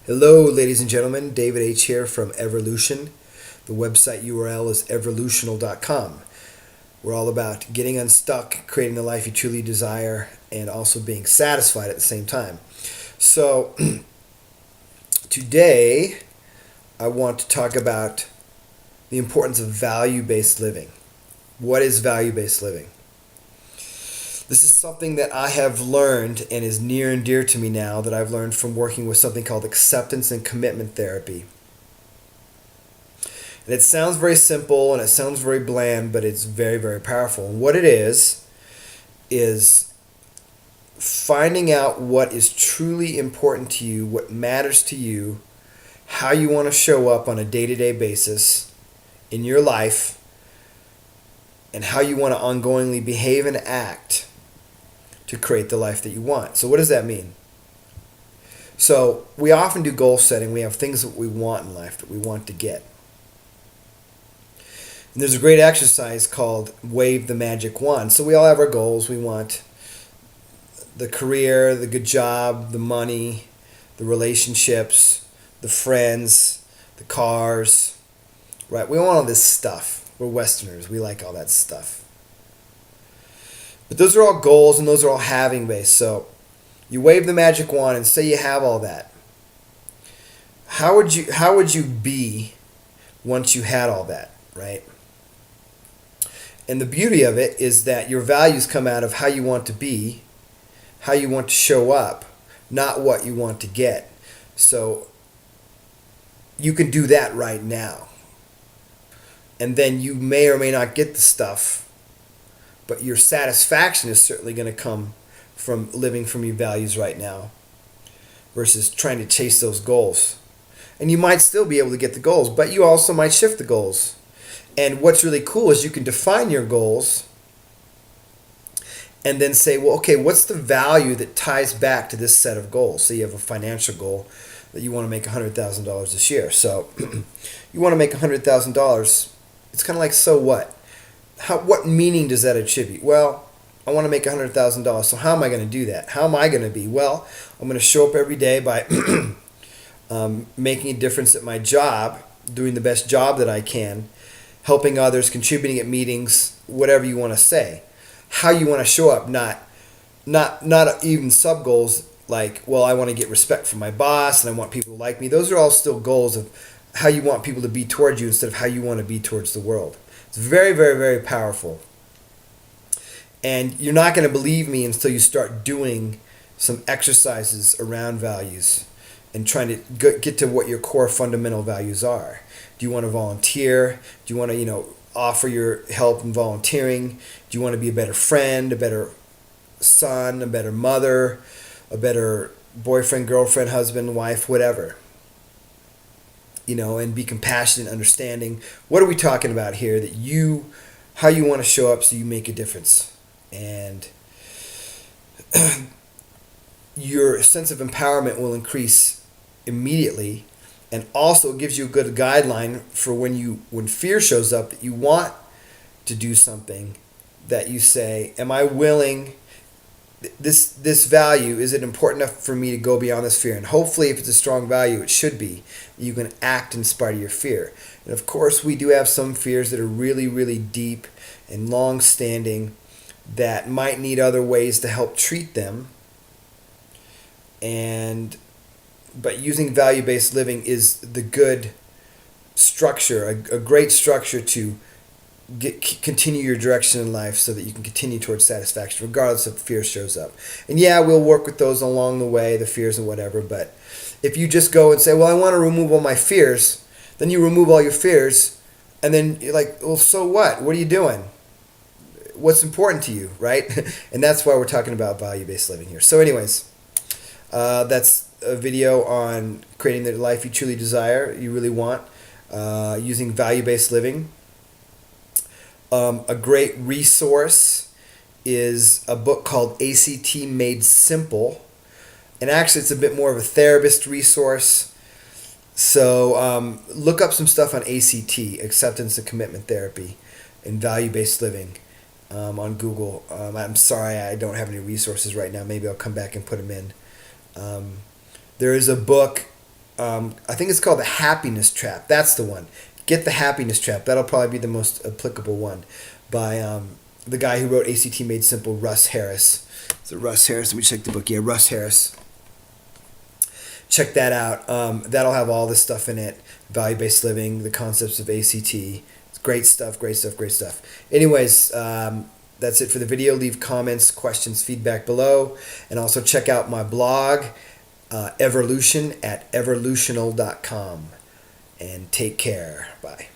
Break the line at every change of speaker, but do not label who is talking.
Hello, ladies and gentlemen. David H. here from Evolution. The website URL is evolutional.com. We're all about getting unstuck, creating the life you truly desire, and also being satisfied at the same time. So, today I want to talk about the importance of value-based living. What is value-based living? This is something that I have learned and is near and dear to me now that I've learned from working with something called acceptance and commitment therapy. And it sounds very simple and it sounds very bland, but it's very, very powerful. And what it is finding out what is truly important to you, what matters to you, how you want to show up on a day-to-day basis in your life, and how you want to ongoingly behave and act to create the life that you want. So what does that mean? So we often do goal setting. We have things that we want in life that we want to get. And there's a great exercise called Wave the Magic Wand. So we all have our goals. We want the career, the good job, the money, the relationships, the friends, the cars, right? We want all this stuff. We're Westerners. We like all that stuff. But those are all goals and those are all having based. So you wave the magic wand and say you have all that. How would you be once you had all that, right? And the beauty of it is that your values come out of how you want to be, how you want to show up, not what you want to get. So you can do that right now. And then you may or may not get the stuff, but your satisfaction is certainly going to come from living from your values right now versus trying to chase those goals. And you might still be able to get the goals, but you also might shift the goals. And what's really cool is you can define your goals and then say, well, okay, what's the value that ties back to this set of goals? So you have a financial goal that you want to make $100,000 this year. So you want to make $100,000. It's kind of like, so what? What meaning does that attribute? Well, I want to make $100,000. So how am I going to do that? How am I going to be? Well, I'm going to show up every day by making a difference at my job, doing the best job that I can, helping others, contributing at meetings, whatever you want to say. How you want to show up, not even sub goals like, well, I want to get respect from my boss and I want people to like me. Those are all still goals of how you want people to be towards you instead of how you want to be towards the world. It's very, very, very powerful. And you're not going to believe me until you start doing some exercises around values and trying to get to what your core fundamental values are. Do you want to volunteer? Do you want to, offer your help in volunteering? Do you want to be a better friend, a better son, a better mother, a better boyfriend, girlfriend, husband, wife, whatever? And be compassionate, understanding. What are we talking about here? How you want to show up so you make a difference. And your sense of empowerment will increase immediately. And also it gives you a good guideline for when fear shows up that you want to do something, that you say, am I willing? This value, is it important enough for me to go beyond this fear? And hopefully if it's a strong value, it should be. You can act in spite of your fear. And of course we do have some fears that are really, really deep and long-standing that might need other ways to help treat them. But using value-based living is the good structure, a great structure to continue your direction in life so that you can continue towards satisfaction regardless if fear shows up. And yeah, we'll work with those along the way, the fears and whatever, but if you just go and say, well, I want to remove all my fears, then you remove all your fears, and then you're like, well, so what? What are you doing? What's important to you, right? And that's why we're talking about value-based living here. So anyways, that's a video on creating the life you truly desire, you really want, using value-based living. A great resource is a book called ACT Made Simple. And actually it's a bit more of a therapist resource. So look up some stuff on ACT, Acceptance and Commitment Therapy, and Value-Based Living on Google. I'm sorry I don't have any resources right now. Maybe I'll come back and put them in. There is a book I think it's called The Happiness Trap. That's the one. Get The Happiness Trap. That'll probably be the most applicable one, by the guy who wrote ACT Made Simple, Russ Harris. Is it Russ Harris? Let me check the book. Yeah, Russ Harris. Check that out. That'll have all this stuff in it. Value-based living, the concepts of ACT. It's great stuff, great stuff, great stuff. Anyways, that's it for the video. Leave comments, questions, feedback below. And also check out my blog, Evolution, at evolutional.com. And take care. Bye.